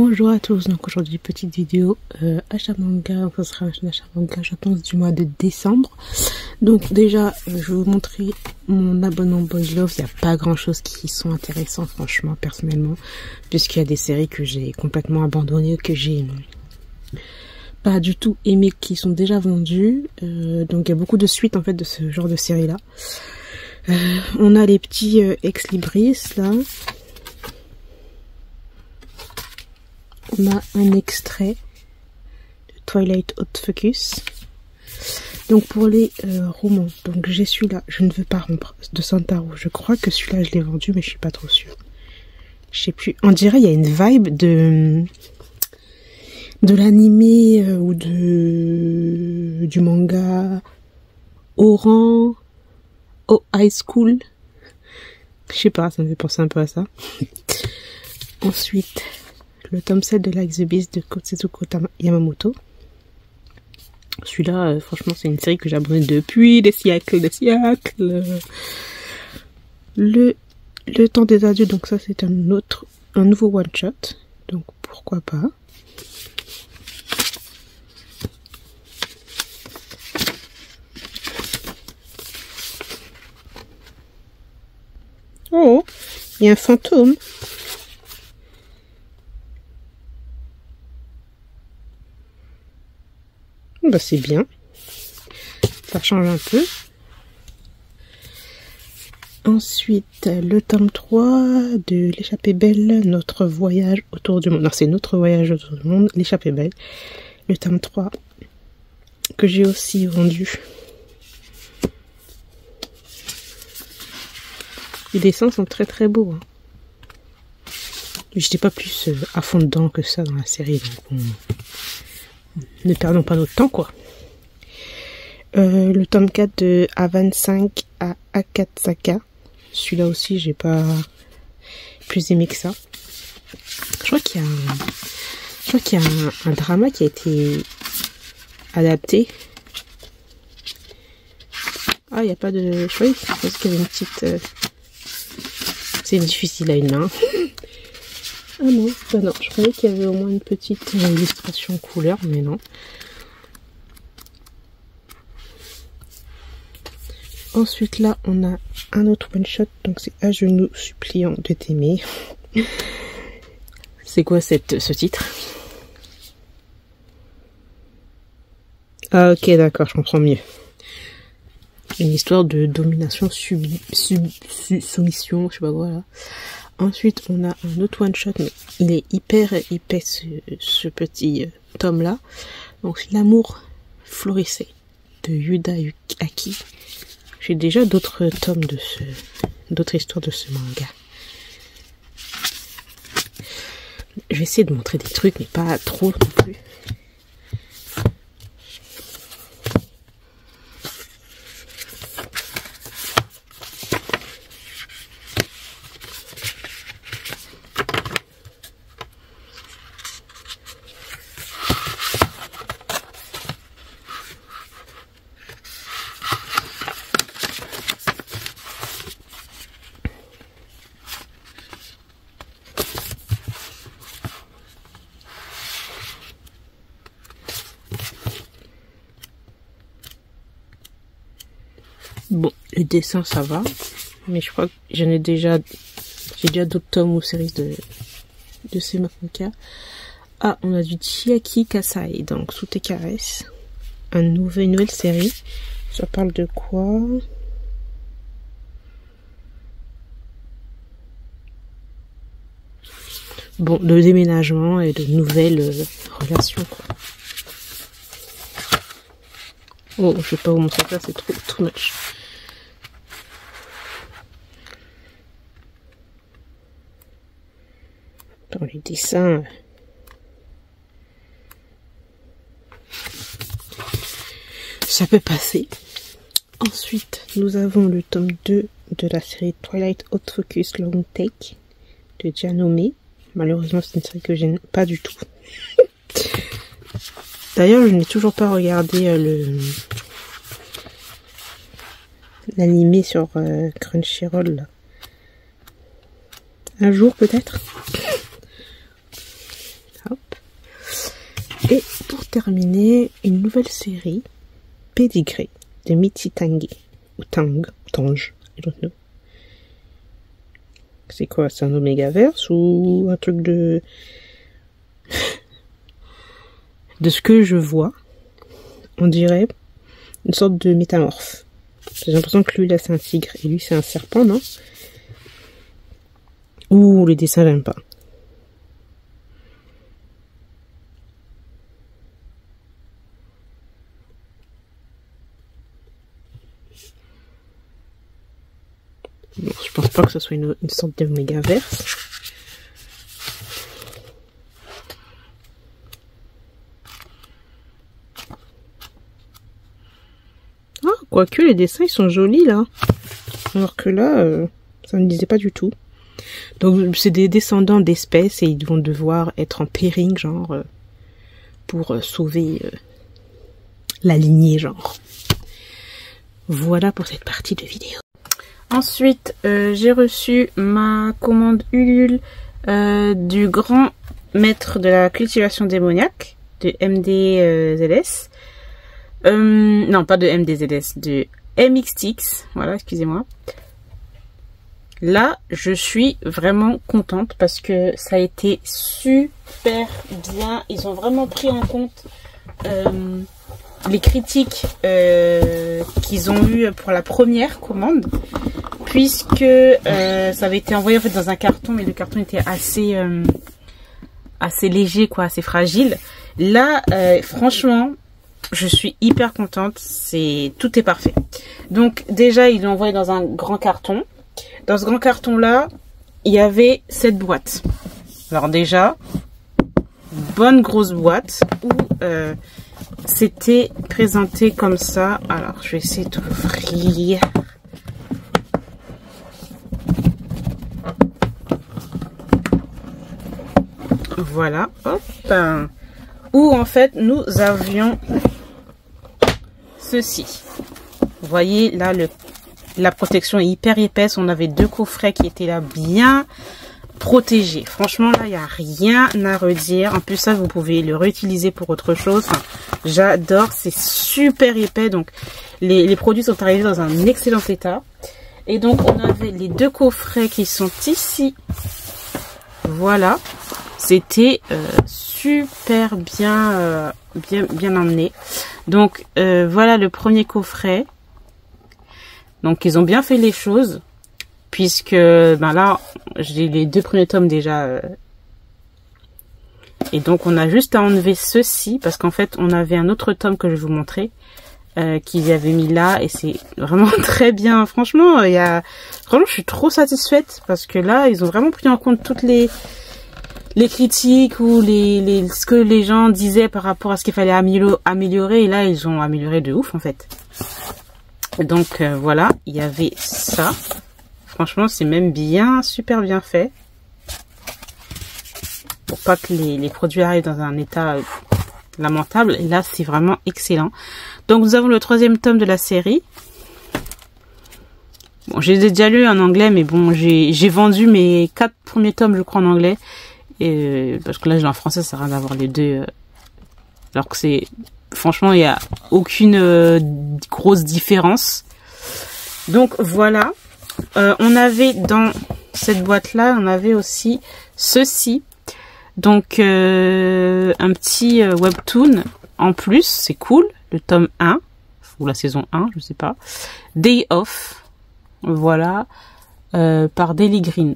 Bonjour à tous, donc aujourd'hui petite vidéo achat manga, ce sera un achat manga je pense du mois de décembre. Donc déjà je vais vous montrer mon abonnement Boys Love, il n'y a pas grand chose qui sont intéressants franchement personnellement, puisqu'il y a des séries que j'ai complètement abandonnées, que j'ai pas du tout aimé, qui sont déjà vendues, donc il y a beaucoup de suites en fait de ce genre de série là. On a les petits ex libris là. On a un extrait de Twilight Hot Focus. Donc pour les romans, donc j'ai celui-là, Je ne veux pas rompre, de Santaro. Je crois que celui-là je l'ai vendu, mais je suis pas trop sûre. Je sais plus. On dirait il y a une vibe de l'animé ou du manga Oran au high school. Je sais pas, ça me fait penser un peu à ça. Ensuite, le tome 7 de Like the Beast de Kotsuko Yamamoto. Celui-là, franchement, c'est une série que j'ai abonnée depuis des siècles, des siècles. Le temps des adultes, donc ça c'est un nouveau one-shot. Donc pourquoi pas. Oh, il y a un fantôme. Bah c'est bien, ça change un peu. Ensuite, le tome 3 de L'échappée belle, notre voyage autour du monde. Non, c'est notre voyage autour du monde, L'échappée belle. Le tome 3 que j'ai aussi vendu. Les dessins sont très très beaux. Hein. J'étais pas plus à fond dedans que ça dans la série, donc ne perdons pas notre temps, quoi. Le tome 4 de A25 à Akatsuka. Celui-là aussi, j'ai pas plus aimé que ça. Je crois qu'il y a un drama qui a été adapté. Ah, il n'y a pas de... Je pense qu'il y avait une petite... C'est difficile à une main. Ah non, bah non, je croyais qu'il y avait au moins une petite illustration couleur, mais non. Ensuite là, on a un autre one shot, donc c'est À genoux suppliant de t'aimer. C'est quoi ce titre? Ah ok, d'accord, je comprends mieux. Une histoire de domination, soumission, je sais pas quoi là. Ensuite, on a un autre one-shot, mais il est hyper épais ce petit tome-là. Donc, L'amour florissait de Yuda Aki. J'ai déjà d'autres tomes d'autres histoires de ce manga. Je vais essayer de montrer des trucs, mais pas trop non plus. Bon, le dessin ça va, mais je crois que j'ai déjà d'autres tomes ou séries de ces mangas. Ah, on a du Chiaki Kasai, donc Sous tes caresses, une nouvelle série. Ça parle de quoi? Bon, de déménagement et de nouvelles relations, quoi. Oh, je vais pas vous montrer ça, c'est trop too much. Dans les dessins, ça peut passer. Ensuite, nous avons le tome 2 de la série Twilight Hot Focus Long Take de Janome. Malheureusement, c'est une série que j'aime pas du tout. D'ailleurs, je n'ai toujours pas regardé l'animé sur Crunchyroll. Là. Un jour peut-être. terminé une nouvelle série, Pédigré, de Mitty Tange. Ou Tange, I don't know. C'est quoi, c'est un Omégaverse ou un truc de... de ce que je vois, on dirait une sorte de métamorphe. J'ai l'impression que lui là c'est un tigre et lui c'est un serpent, non? Ouh, les dessins j'aime pas. Bon, je pense pas que ce soit une sorte de mégaverse. Ah, quoique les dessins ils sont jolis là. Alors que là, ça ne disait pas du tout. Donc c'est des descendants d'espèces et ils vont devoir être en pairing genre pour sauver la lignée genre. Voilà pour cette partie de vidéo. Ensuite, j'ai reçu ma commande Ulule du grand maître de la cultivation démoniaque, de MDZS. Non, pas de MDZS, de MXTX. Voilà, excusez-moi. Là, je suis vraiment contente parce que ça a été super bien. Ils ont vraiment pris en compte les critiques qu'ils ont eues pour la première commande, puisque ça avait été envoyé en fait dans un carton, mais le carton était assez léger, quoi, assez fragile. Là, franchement, je suis hyper contente. Tout est parfait. Donc déjà, ils l'ont envoyé dans un grand carton. Dans ce grand carton là, il y avait cette boîte. Alors déjà, bonne grosse boîte où c'était présenté comme ça. Alors, je vais essayer de l'ouvrir. Voilà, hop. Où en fait, nous avions ceci. Vous voyez, là, la protection est hyper épaisse. On avait 2 coffrets qui étaient là bien protégé. Franchement, là, il n'y a rien à redire. En plus, ça, vous pouvez le réutiliser pour autre chose. Enfin, j'adore. C'est super épais. Donc, les produits sont arrivés dans un excellent état. Et donc, on avait les 2 coffrets qui sont ici. Voilà. C'était super bien, bien emmené. Donc, voilà le premier coffret. Donc, ils ont bien fait les choses. Puisque ben là, j'ai les 2 premiers tomes déjà. Et donc, on a juste à enlever ceci. Parce qu'en fait, on avait un autre tome que je vais vous montrer. Qu'ils avaient mis là. Et c'est vraiment très bien. Franchement, franchement, je suis trop satisfaite. Parce que là, ils ont vraiment pris en compte toutes les critiques ou ce que les gens disaient par rapport à ce qu'il fallait améliorer. Et là, ils ont amélioré de ouf, en fait. Donc, voilà. Il y avait ça. Franchement, c'est même bien, super bien fait. Pour pas que les produits arrivent dans un état lamentable. Et là, c'est vraiment excellent. Donc, nous avons le 3e tome de la série. Bon, j'ai déjà lu en anglais, mais bon, j'ai vendu mes 4 premiers tomes, je crois, en anglais. Et, parce que là, j'ai en français, ça sert à rien d'avoir les 2. Alors que c'est... Franchement, il n'y a aucune grosse différence. Donc, voilà. On avait dans cette boîte-là, on avait aussi ceci. Donc, un petit webtoon en plus, c'est cool. Le tome 1, ou la saison 1, je sais pas. Day Off, voilà, par Daily Green.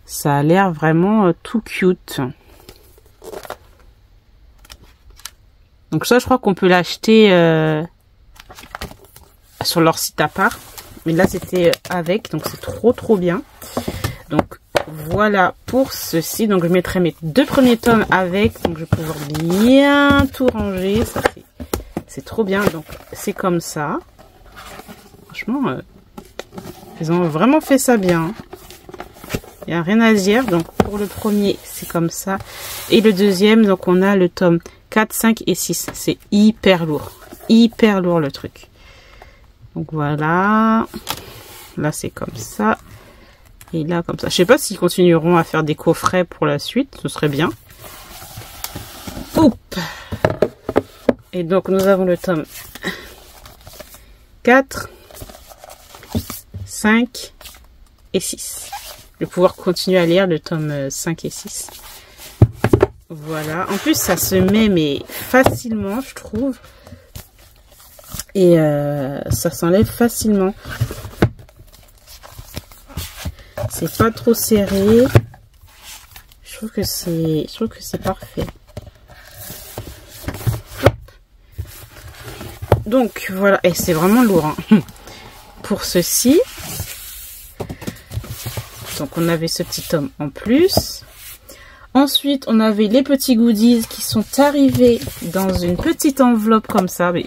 Ça a l'air vraiment tout cute. Donc ça, je crois qu'on peut l'acheter sur leur site à part. Mais là, c'était avec. Donc, c'est trop bien. Donc, voilà pour ceci. Donc, je mettrai mes 2 premiers tomes avec. Donc, je vais pouvoir bien tout ranger. Ça, c'est trop bien. Donc, c'est comme ça. Franchement, ils ont vraiment fait ça bien. Il n'y a rien à dire. Donc, pour le premier, c'est comme ça. Et le deuxième, donc, on a le tome 4, 5 et 6. C'est hyper lourd. Hyper lourd, le truc. Donc voilà, là c'est comme ça, et là comme ça. Je sais pas s'ils continueront à faire des coffrets pour la suite, ce serait bien. Oh, Oups. Et donc nous avons le tome 4, 5 et 6. Je vais pouvoir continuer à lire le tome 5 et 6. Voilà. En plus, ça se met mais facilement, je trouve. Et ça s'enlève facilement. C'est pas trop serré. Je trouve que c'est parfait. Donc voilà, et c'est vraiment lourd hein. Pour ceci. Donc on avait ce petit tome en plus. Ensuite on avait les petits goodies qui sont arrivés dans une petite enveloppe comme ça. Mais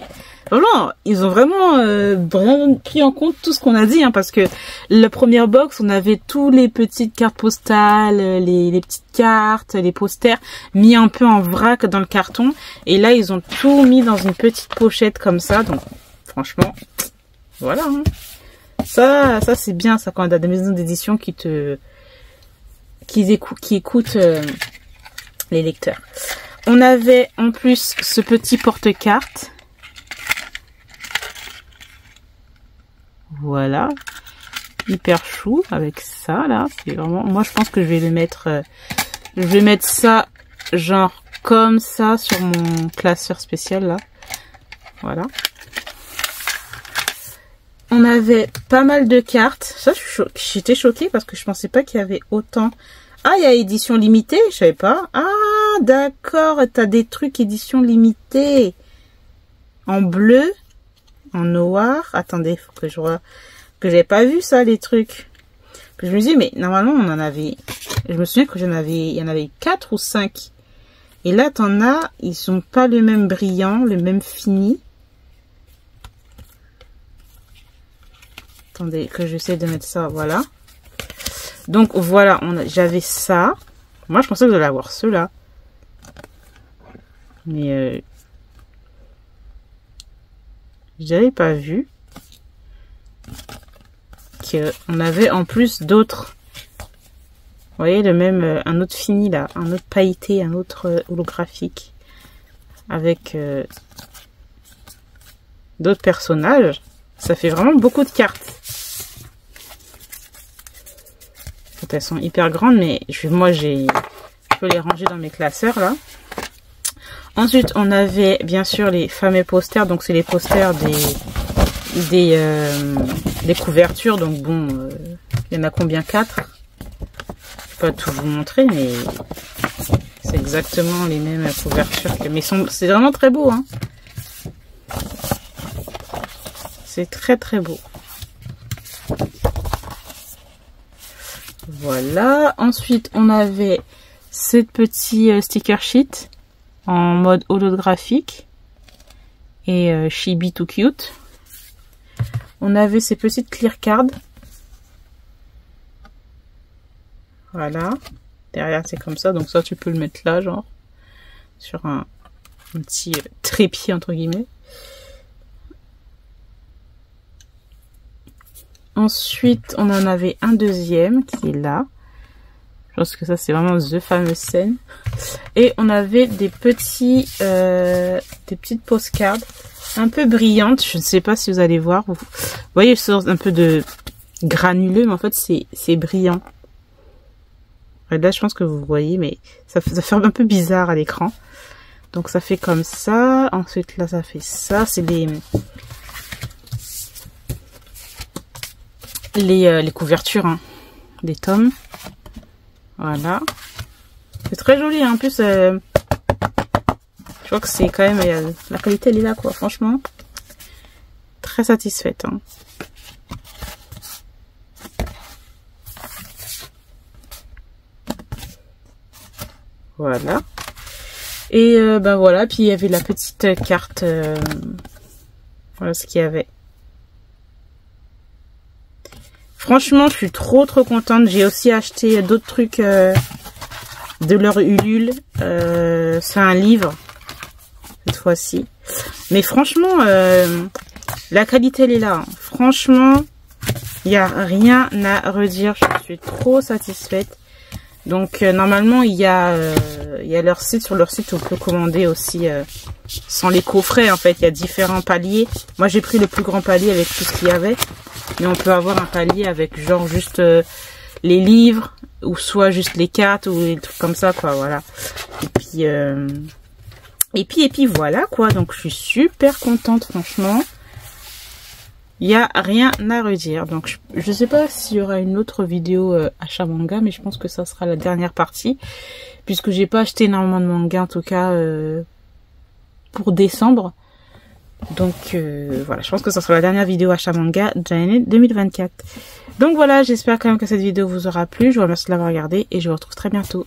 vraiment, ils ont vraiment pris en compte tout ce qu'on a dit hein, parce que la première box on avait tous les petites cartes postales, les petites cartes, les posters mis un peu en vrac dans le carton. Et là ils ont tout mis dans une petite pochette comme ça. Donc franchement, voilà. Hein. Ça c'est bien ça quand on a des maisons d'édition qui écoutent les lecteurs. On avait en plus ce petit porte-cartes. Voilà. Hyper chou avec ça là. C'est vraiment. Moi je pense que je vais le mettre. Je vais mettre ça genre comme ça sur mon classeur spécial là. Voilà. On avait pas mal de cartes. Ça, j'étais choquée parce que je pensais pas qu'il y avait autant. Ah, il y a édition limitée, je savais pas. Ah, d'accord, t'as des trucs édition limitée. En bleu, en noir. Attendez, faut que je vois. Que j'avais pas vu ça, les trucs. Que je me dis, mais normalement, on en avait. Je me souviens que il y en avait 4 ou 5. Et là, t'en as, ils sont pas le même brillant, le même fini. Attendez, que j'essaie de mettre ça, voilà. Donc, voilà, j'avais ça. Moi, je pensais que j'allais avoir ceux-là. Mais, je n'avais pas vu qu'on avait en plus d'autres. Vous voyez, le même, un autre fini, là. Un autre pailleté, un autre holographique. Avec d'autres personnages. Ça fait vraiment beaucoup de cartes. Elles sont hyper grandes, mais je peux les ranger dans mes classeurs là. Ensuite, on avait bien sûr les fameux posters. Donc, c'est les posters des couvertures. Donc, bon, il y en a combien? 4. Je peux pas tout vous montrer, mais c'est exactement les mêmes couvertures. Mais c'est vraiment très beau, hein. C'est très très beau. Voilà. Ensuite, on avait cette petite sticker sheet en mode holographique et chibi tout cute. On avait ces petites clear cards. Voilà. Derrière, c'est comme ça. Donc ça, tu peux le mettre là, genre sur un petit trépied entre guillemets. Ensuite, on en avait un deuxième qui est là. Je pense que ça, c'est vraiment the fameuse scène. Et on avait des petites postcards un peu brillantes. Je ne sais pas si vous allez voir. Vous voyez, je sors un peu de granuleux, mais en fait, c'est brillant. Et là, je pense que vous voyez, mais ça fait un peu bizarre à l'écran. Donc, ça fait comme ça. Ensuite, là, ça fait ça. C'est les couvertures hein, des tomes. Voilà. C'est très joli. Hein. En plus, je vois que c'est quand même... la qualité, elle est là, quoi. Franchement, très satisfaite. Hein. Voilà. Et ben voilà. Puis, il y avait la petite carte. Voilà ce qu'il y avait. Franchement, je suis trop contente. J'ai aussi acheté d'autres trucs de leur Ulule. C'est un livre, cette fois-ci. Mais franchement, la qualité, elle est là. Hein. Franchement, il n'y a rien à redire. Je suis trop satisfaite. Donc, normalement, il y a il y a leur site, sur leur site on peut commander aussi sans les coffrets en fait. Il y a différents paliers. Moi j'ai pris le plus grand palier avec tout ce qu'il y avait. Mais on peut avoir un palier avec genre juste les livres ou soit juste les cartes ou des trucs comme ça quoi, voilà. Et puis voilà quoi. Donc je suis super contente franchement. Il n'y a rien à redire. Donc je sais pas s'il y aura une autre vidéo achat manga, mais je pense que ça sera la dernière partie puisque j'ai pas acheté énormément de manga en tout cas pour décembre. Donc voilà, je pense que ça sera la dernière vidéo achat manga de l'année 2024. Donc voilà, j'espère quand même que cette vidéo vous aura plu. Je vous remercie de l'avoir regardé et je vous retrouve très bientôt.